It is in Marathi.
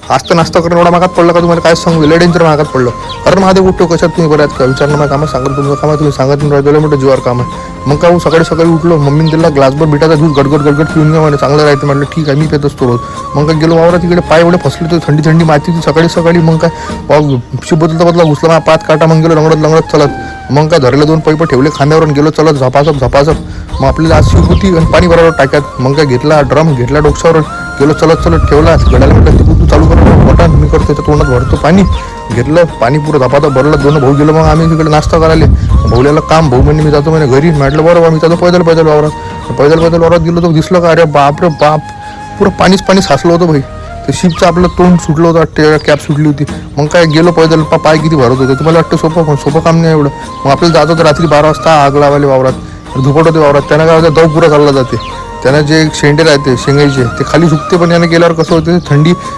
आज तर नाश्ता करून एवढा मागात पडला का तुम्हाला काय सांगू, लय डेंजर मागात पडलं. कारण महादेव उठतो कशात तुम्ही बऱ्याच का विचारणं माझ्या कामात सांगत तुमचं कामात तुम्ही सांगत नाही राहिलं मोठं जीवावर काम आहे. मग का सकाळी सकाळी उठलो, मम्मीने दिला ग्लासभर बिटाचा ज्यूस गडगड गडगड पिऊन घ्या म्हणे चांगलं राहते. म्हटलं ठीक आहे मी पेत असतो रोज. मग काय गेलो वावरात, तिकडे पाय एवढे फसले तर थंडी थंडी माती सकाळी सकाळी. मग काय बदलता घुसला माझा पाच काटा. मग गेलो लंगडत लंगडत चलत. मग काय धरले 2 पैप ठेवले खांद्यावर गेलो चलत झपाझप. मग आपल्याला आज शिव होती आणि पाणी बरोबर टाक्यात. मग काय घेतला ड्रम घेतला डोक्यावर गेलो चलत ठेवला. गड्याला म्हटलं तू चालू कर बटन, मी करतो त्याच्या तोंडात भरतो पाणी. घेतलं पाणी पुरं धपाधप भरलं. 2 भाऊ गेलो. मग आम्ही तिकडे नाश्ता करायला. भाऊल्याला काम, भाऊ म्हणे मी जातो म्हणे घरी. म्हटलं बरोबर मी जातो पैदल वावरात गेलो. तो दिसलं का अरे बाप रे बाप, पुरं पाणी साचलं होतं भाई. ते शिपचं आपलं तोंड सुटलं होतं, कॅप सुटली होती. मग काय गेलो पैदल, पाय किती भरत होते. तुम्हाला वाटतं सोपं काम नाही एवढं. मग आपल्याला जात होतं रात्री 12 वाजता आग लावायला वावरात, धुपट होते वावरात. त्यांना काय होतं दव पुरा चालला जाते. त्यांना जे शेंडे राहते शेंगायचे ते खाली सुकते. पण याने गेल्यावर कसं होते थंडी